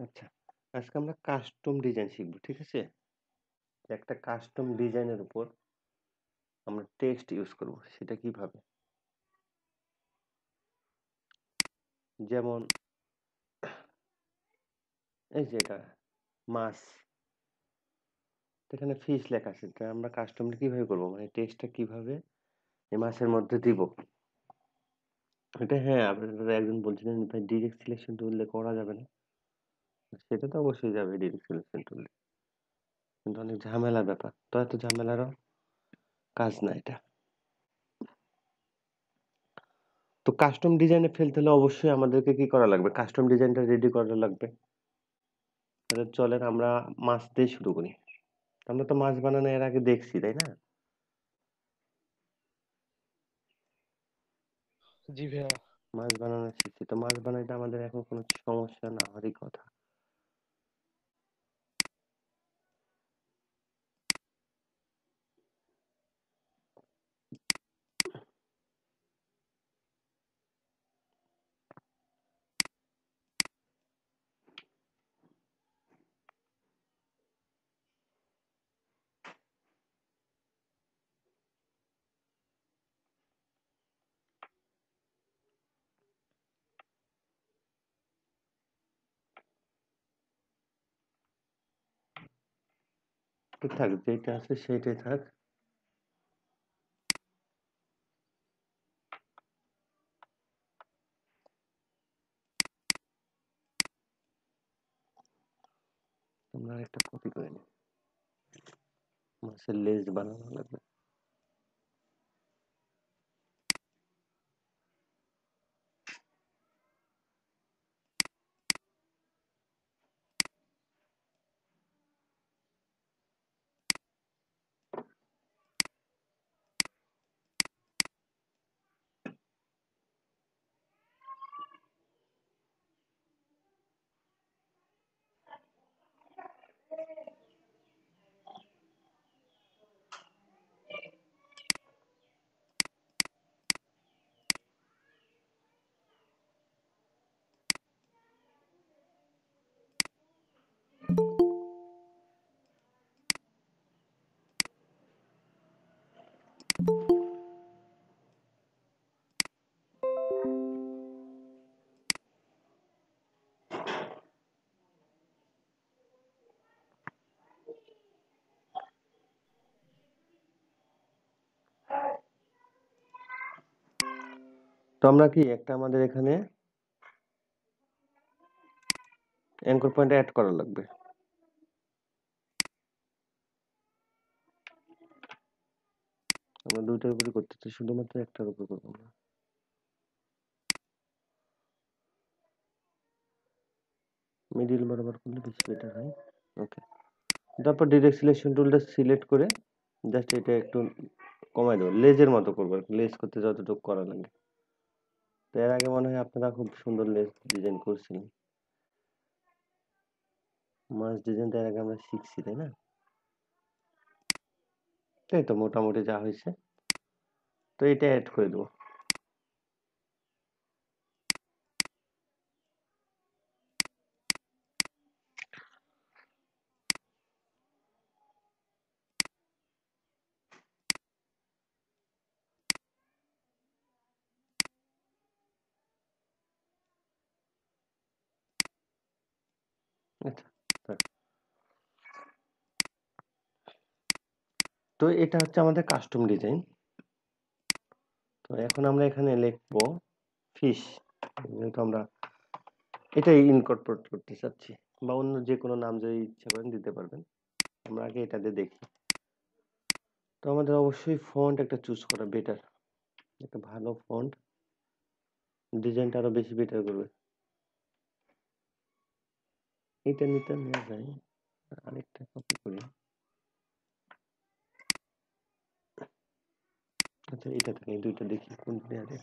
আচ্ছা, আজকে আমরা কাস্টম ডিজাইন শিখব। ঠিক আছে? একটা কাস্টম ডিজাইনের উপর আমরা টেক্সট ইউজ করব। সেটা কিভাবে? যেমন এই যে এটা মাছ, এখানে ফিশ লেখা আছে। এটা আমরা কাস্টমলি কিভাবে করব? মানে টেক্সটটা কিভাবে এই মাছের মধ্যে দিব? এটা হ্যাঁ, আপনারা একজন বলছিলেন ভাই ডিরেক্ট সিলেকশন টুল দিয়ে করা যাবে না। সেটা তো অবশ্যই যাবে ডিরেক্ট সিলেকশন টুল দিয়ে। কিন্তু অনেক ঝামেলার ব্যাপার। তো এত ঝামেলারও কাজ না এটা। তো কাস্টম ডিজাইনে ফেলতে হলে অবশ্যই আমাদেরকে কি করা লাগবে? কাস্টম ডিজাইনটা রেডি করা লাগবে। তাহলে চলেন আমরা মাছ দিয়ে শুরু করি। আমরা তো মাছ বানানো এর আগে দেখছি, তাই না? জি ভাইয়া। মাছ বানানো শিখছি। তো মাছ বানাইতে আমাদের এখন কোনো সমস্যা না হওয়ারই কথা। তো থাক, যেটা আছে সেইটাই থাক। আমরা একটা কপি করে নিই। মাছের লেজ বানানো লাগবে। তো আমরা কি একটা আমাদের এখানে অ্যাঙ্কর পয়েন্ট এড করা লাগবে। আমরা দুইটার উপরে করতে চাই, শুধুমাত্র একটার উপর করবো না। মিডিল বরাবর করলে বেশি বেটার হয়। ওকে। তারপর ডিরেক্ট সিলেকশন টুলটা সিলেক্ট করে জাস্ট এটা একটু কমাই দেবো, লেজের মতো করবো। লেজ করতে যতটুকু করা লাগে। তো এর আগে মনে হয় আপনারা খুব সুন্দর লেজ ডিজাইন করছিলেন। মাছ ডিজাইনটা এর আগে আমরা শিখছি, তাই না? এই তো মোটামুটি যা হয়েছে। তো এটা অ্যাড করে দেবো। আচ্ছা, থাক। তো এটা হচ্ছে আমাদের কাস্টম ডিজাইন। তো এখন আমরা এখানে লিখবো ফিশ, যেহেতু আমরা এটাই ইনকর্পোরেট করতে চাচ্ছি, বা অন্য যে কোনো নাম যদি ইচ্ছা করেন দিতে পারবেন। আমরা আগে এটা দিয়ে দেখি। তো আমাদের অবশ্যই ফন্ট একটা চুজ করা বেটার, একটা ভালো ফন্ট ডিজাইনটা আরো বেশি বেটার করবে। এটা নিতে নেওয়া যায়, আরেকটা কপি করি। আচ্ছা, এটা থেকে এই দুইটা দেখি কোনটা দেওয়া যায়।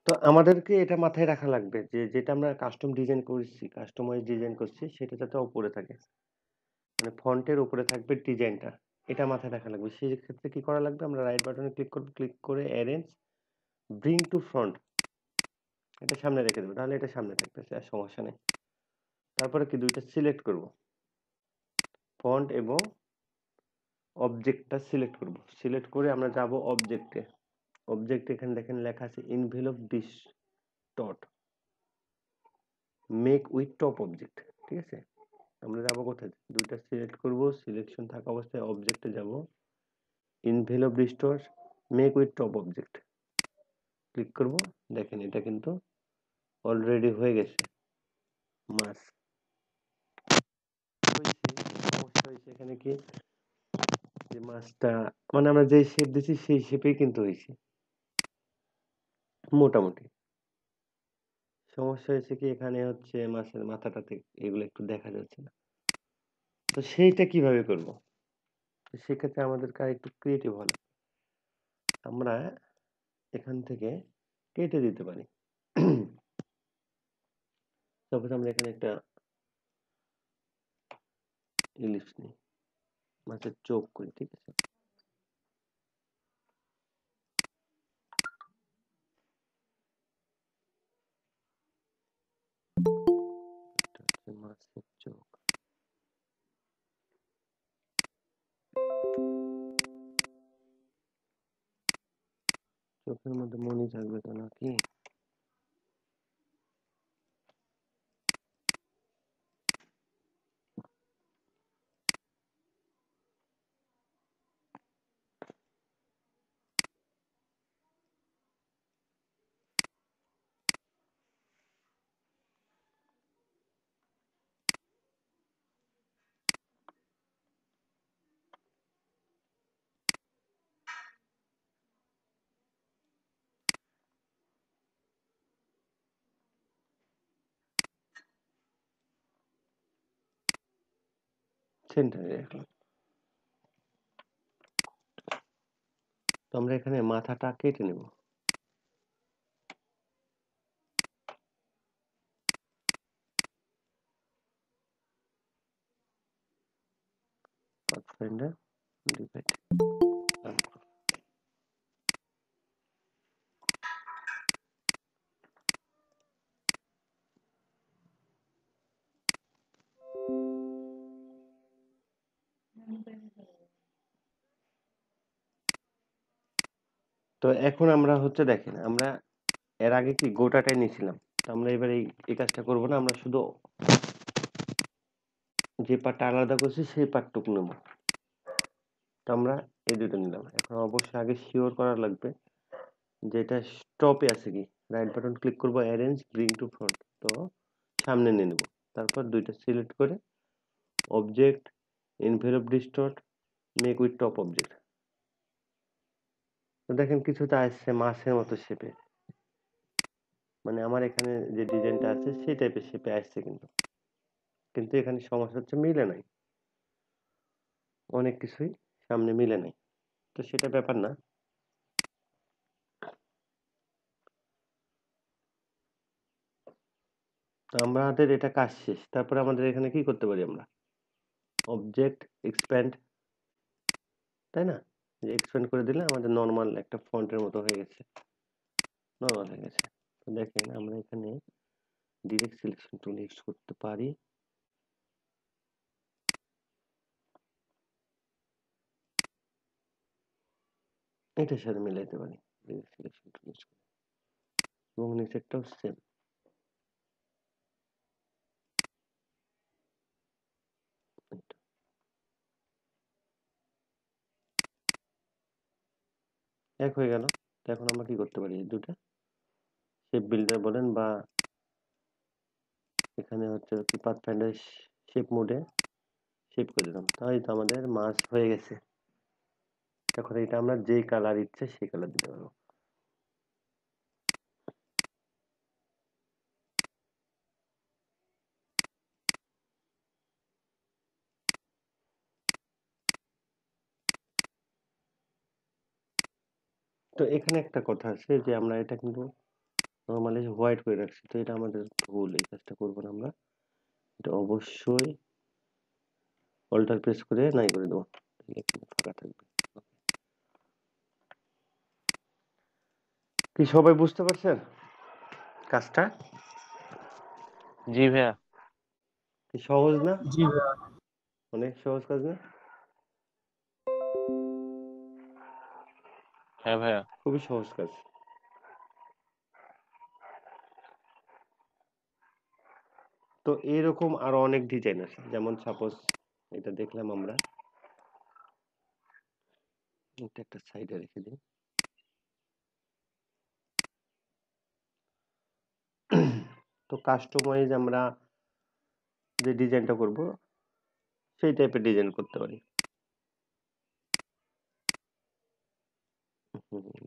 তো আমাদেরকে এটা মাথায় রাখা লাগবে যে যেটা আমরা কাস্টম ডিজাইন করছি, কাস্টমাইজ ডিজাইন করছি, সেটা যাতে উপরে থাকে। মানে ফন্টের উপরে থাকবে ডিজাইনটা। এটা মাথায় রাখা লাগবে। সেই ক্ষেত্রে কি করা লাগবে? আমরা রাইট বাটনে ক্লিক করব, ক্লিক করে অ্যারেঞ্জ ব্রিং টু ফ্রন্ট এটা সামনে রেখে দেব। তাহলে এটা সামনে থাকতেছে, আর সমস্যা নেই। তারপরে কি ২ টা সিলেক্ট করব। ফন্ট এবং অবজেক্টটা সিলেক্ট করব। সিলেক্ট করে আমরা যাব অবজেক্টে। অবজেক্টে এখানে দেখেন লেখা আছে envelope distort make with top object. ঠিক আছে? আমরা যাব কোথায়? ২ টা সিলেক্ট করব, সিলেকশন থাকা অবস্থায় অবজেক্টে যাব। Envelope distort make with top object click করব। দেখেন এটা কিন্তু অলরেডি হয়ে গেছে। মাছ সমস্যা হয়েছে এখানে কি যে মাছটা মানে আমরা যে শেপ দিছি সেই শেপেই কিন্তু হয়েছে মোটামুটি। সমস্যা হয়েছে কি এখানে হচ্ছে মাছের মাথাটাতে এগুলো একটু দেখা যাচ্ছে না। তো সেইটা কিভাবে করব? তো সেক্ষেত্রে আমাদেরকে আর একটু ক্রিয়েটিভ হওয়া লাগবে। আমরা এখান থেকে কেটে দিতে পারি। সাপোজ আমরা এখানে একটা ইলিপস নিই, মাছের চোখ করি, ঠিক আছে? এটা হচ্ছে মাছের চোখ। চোখের মধ্যে মনি থাকবে তো নাকি? সেন্টারে রাখলাম। তো আমরা এখানে মাথাটা কেটে নেব। Pathfinder divide. তো এখন আমরা হচ্ছে দেখেন আমরা এর আগে কি গোটাটাই নিয়েছিলাম। তো আমরা এবার এই কাজটা করব না, আমরা শুধু যে পার্টটা আলাদা করছি সেই পার্টটুকু নেব। তো আমরা এই দুটো নিলাম। এখন অবশ্যই আগে শিওর করা লাগবে যে এটা স্টপে আছে কি। রাইট বাটন ক্লিক করব, অ্যারেঞ্জ ব্রিং টু ফ্রন্ট, তো সামনে নিয়ে নেব। তারপর দুইটা সিলেক্ট করে object envelope distort make with top object. তো দেখেন কিছুটা আসছে মাছের মতো শেপে, মানে আমার এখানে যে ডিজাইনটা আছে সেই টাইপের শেপে আসছে কিন্তু কিন্তু এখানে সমস্যা হচ্ছে মিলে নাই, অনেক কিছুই সামনে মিলে নাই। তো সেটা ব্যাপার না। তো আমাদের এটা কাজ শেষ। তারপরে আমাদের এখানে কি করতে পারি আমরা? অবজেক্ট এক্সপ্যান্ড, তাই না? যে এক্সপ্যান্ড করে দিলে আমাদের নরমাল একটা ফন্টের মতো হয়ে গেছে, নরমাল হয়ে গেছে। তো দেখেন আমরা এখানে ডিরেক্ট সিলেকশন টুল ইউজ করতে পারি। এটার সাথে মিলাইতে পারি ডিরেক্ট সিলেকশন টুল ইউজ করে, এবং নিচেরটাও সেম। এক হয়ে গেল। তো এখন আমরা কি করতে পারি? এই দুটা শেপ বিল্ডার বলেন বা এখানে হচ্ছে কি পাথফাইন্ডার শেপ মোডে শেপ করে দিলাম, তাই তো আমাদের মাছ হয়ে গেছে। এখন এটা আমরা যেই কালার ইচ্ছে সেই কালার দিতে পারবো। তো এখানে একটা কথা আছে যে আমরা এটা কিন্তু নরমালি হোয়াইট করে রাখছি, তো এটা আমাদের ভুল। এই কাজটা করবো না আমরা, এটা অবশ্যই অল্টার প্রেস করে নাই করে দেবো। এখানে ফাঁকা থাকবে। কি সবাই বুঝতে পারছেন কাজটা? জি ভাইয়া। কি সহজ না? জি ভাইয়া। অনেক সহজ কাজ না? হ্যাঁ ভাইয়া। খুবই সহজ কাজ। তো এরকম আরো অনেক ডিজাইন আছে। যেমন সাপোজ এটা দেখলাম আমরা। এটা একটা সাইডে রেখে দিই। তো কাস্টমাইজ আমরা যে ডিজাইনটা করব সেই টাইপের ডিজাইন করতে পারি।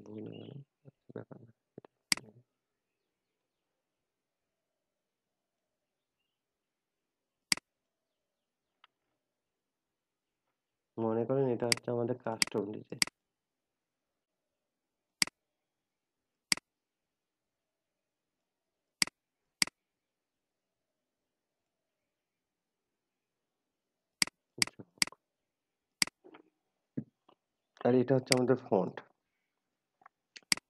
ভুল হয়ে গেল। ব্যাপার না। মনে করেন এটা হচ্ছে আমাদের কাস্টম ডিজাইন। আর এটা হচ্ছে আমাদের ফন্ট।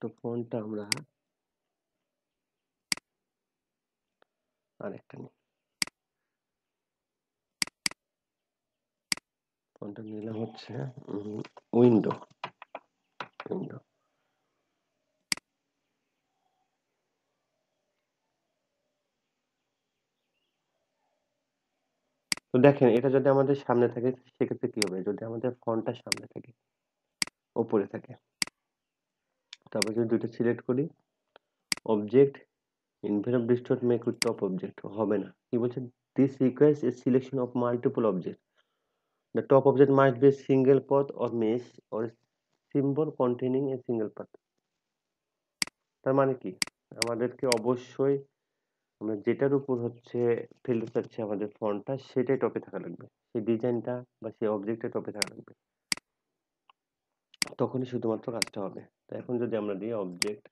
তো ফন্টটা আমরা আরেকটা নিই। ফন্টটা নিলাম হচ্ছে উইন্ডো। উইন্ডো। তো দেখেন এটা যদি আমাদের সামনে থাকে সেক্ষেত্রে কি হবে? যদি আমাদের ফন্টটা সামনে থাকে, উপরে থাকে, তারপর যদি দুটো সিলেক্ট করি, object envelope distort make with top object হবে না। কি বলছে? This requires a selection of multiple objects. The top object must be a single path or mesh or a symbol containing a single path. তার মানে কি? আমাদেরকে অবশ্যই আমরা যেটার উপর হচ্ছে ফেলতে চাচ্ছি আমাদের ফন্টটা সেটাই টপে থাকা লাগবে। সেই ডিজাইনটা বা সেই অবজেক্টটা টপে থাকা লাগবে। তখনই শুধুমাত্র কাজটা হবে। তো এখন যদি আমরা দিই object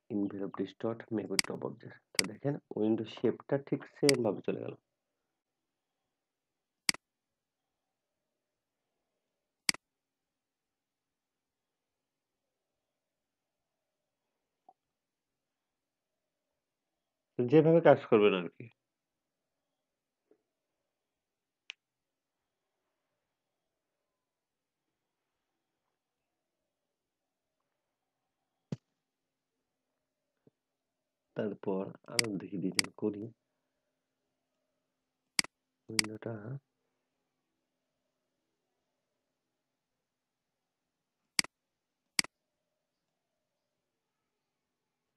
envelope distort make with top object, তো দেখেন উইন্ডো শেপটা ঠিক সেম ভাবে চলে গেল। যেভাবে কাজ করবেন আর কি। তারপর আরো দেখি ডিজাইন করি। উইন্ডোটা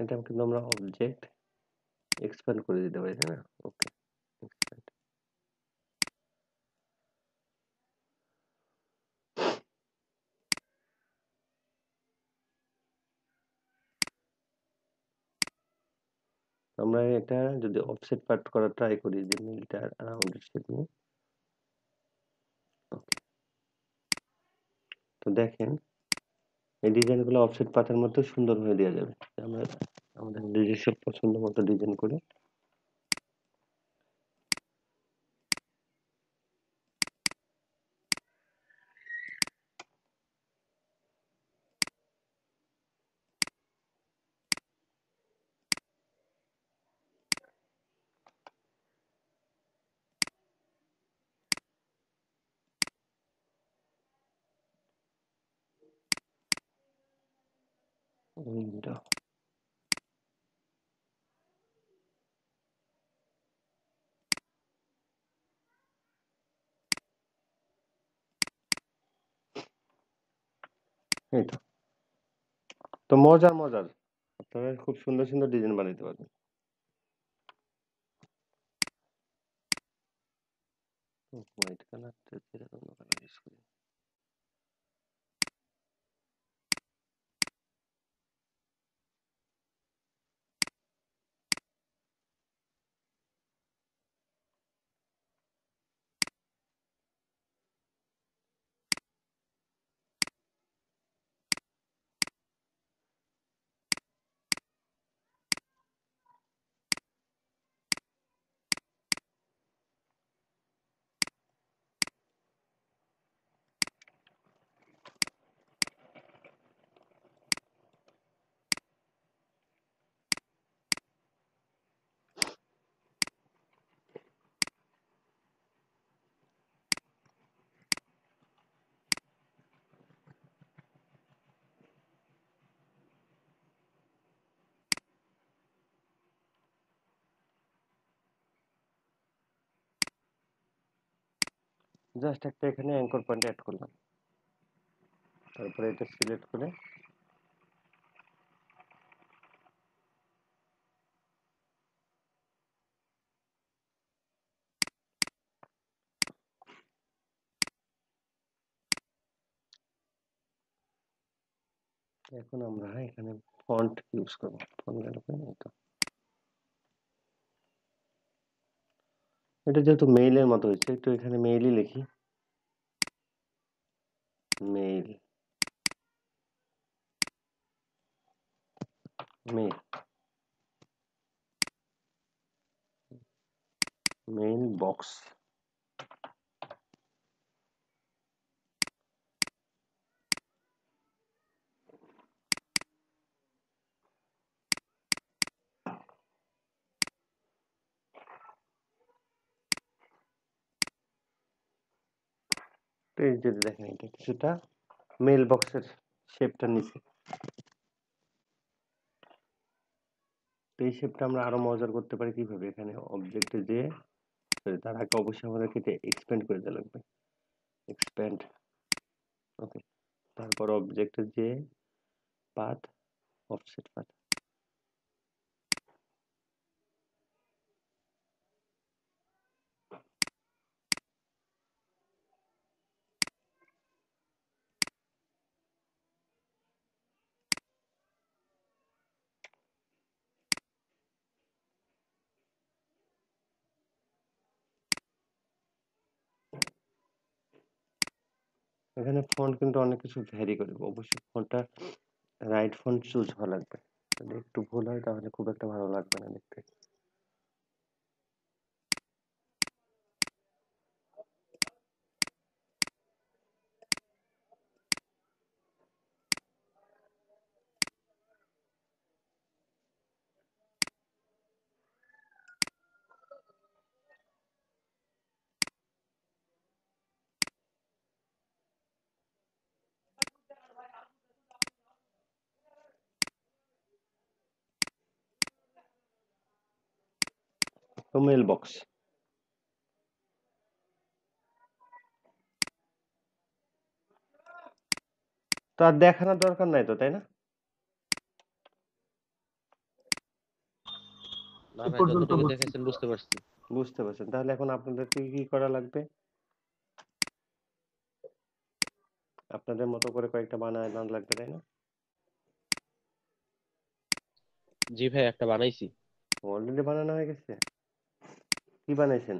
এটা কিন্তু আমরা অবজেক্ট এক্সপ্যান্ড করে দিতে পারি, তাই না? ওকে, এক্সপ্যান্ড। আমরা এটা যদি অফসেট পার্ট করা ট্রাই করি যে মিলটার রাউন্ড শেপ নিয়ে, ওকে। তো দেখেন এই ডিজাইনগুলো অফসেট পাথের মধ্যে সুন্দর হয়ে দেওয়া যাবে। আমরা আমাদের নিজস্ব পছন্দ মতো ডিজাইন করে উইন্ডো। এই তো। তো মজার মজার আপনারা খুব সুন্দর সুন্দর ডিজাইন বানাইতে পারবেন। হোয়াইট কালারটা যেরকম কালার ইউজ করি। জাস্ট একটা এখানে অ্যাঙ্কর পয়েন্ট অ্যাড করলাম, তারপরে এটা সিলেক্ট করে এখন আমরা এখানে ফন্ট ইউজ করবো। ফন্ট গেল এটা, এটা যেহেতু মেইলের মতো হচ্ছে, একটু এখানে মেইলই লিখি, মেইল মেইল মেইল বক্স। এই যদি দেখেন এটা কিছুটা মেইল বক্সের শেপটা নিচে, এই শেপটা আমরা আরো মজার করতে পারি কিভাবে, এখানে অবজেক্টে যে তার আগে অবশ্যই আমাদেরকে এটা এক্সপ্যান্ড করে দেওয়া লাগবে, এক্সপ্যান্ড। ওকে, তারপর অবজেক্টের যে পাথ, অফসেট পাথ, এখানে ফন্ট কিন্তু অনেক কিছু ভ্যারি করে, অবশ্যই ফন্টটা রাইট ফন্ট চুজ হওয়া লাগবে, যদি একটু ভুল হয় তাহলে খুব একটা ভালো লাগবে না দেখতে। তো মেল বক্স তো আর দেখানোর দরকার নাই তো, তাই না? না এ ভাই, পর্যন্ত যতটুকু বুঝছি। দেখেছেন বুঝতে পারছি। বুঝতে পারছেন? তাহলে এখন আপনাদেরকে কি করা লাগবে, আপনাদের মতো করে কয়েকটা বানায় আনা লাগবে, তাই না? জি ভাই, একটা বানাইছি। অলরেডি বানানো হয়ে গেছে? কি বানাইছেন?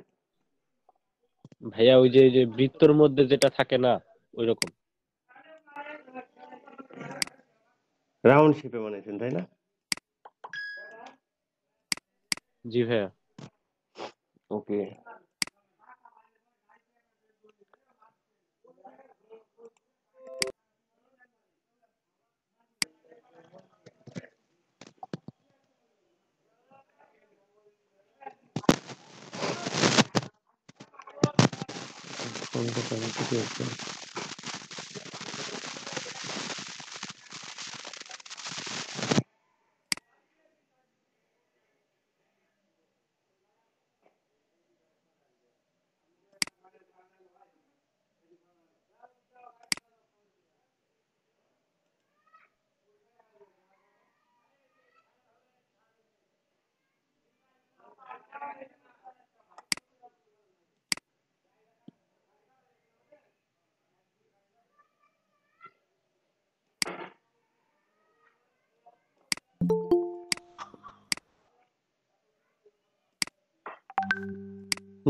ভাইয়া ওই যে বৃত্তর মধ্যে যেটা থাকে না, ওই রকম। রাউন্ড শেপে বানাইছেন, তাই না? জি ভাইয়া। ওকে,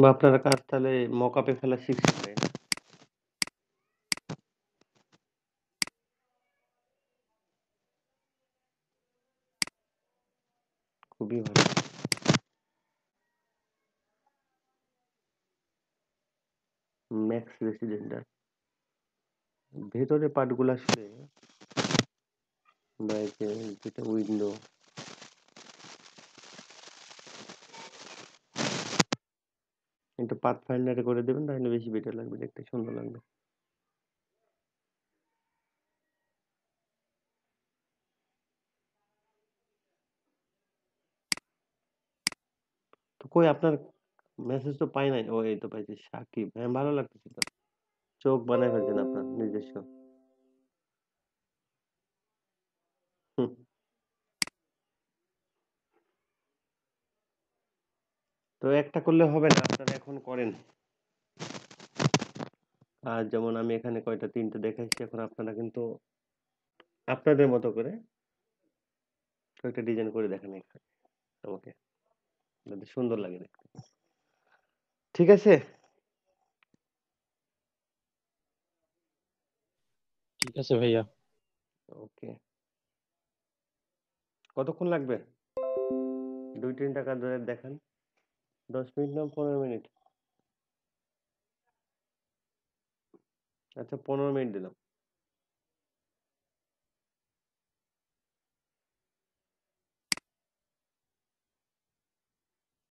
বা আপনারা কাজ তাহলে মকআপে ফেলা শিখছেন, তাই না? খুবই ভালো। ম্যাক্স রেসিডেন্টাল ভেতরে পার্টগুলো আসলে, বা এই যে যেটা উইন্ডো, একটু পাথ ফাইন্ডারে করে দেবেন, তাহলে বেশি বেটার লাগবে, দেখতে সুন্দর লাগবে। তো কই আপনার মেসেজ তো পাই নাই। ও এই তো পাইছি, সাকিব। হ্যাঁ, ভালো লাগতেছে তো। চোখ বানায় ফেলছেন আপনার নিজস্ব। হুম। তো একটা করলে হবে না, আপনারা এখন করেন। আর যেমন আমি এখানে কয়টা ৩ টে দেখাইছি, এখন আপনারা কিন্তু আপনাদের মতো করে কয়েকটা ডিজাইন করে দেখান এখানে আমাকে। যাতে সুন্দর লাগে দেখতে। ঠিক আছে? ঠিক আছে ভাইয়া। ওকে। কতক্ষণ লাগবে? ২-৩ টাকা ধরে দেখান। ১০ মিনিট না ১৫ মিনিট? আচ্ছা ১৫ মিনিট দিলাম।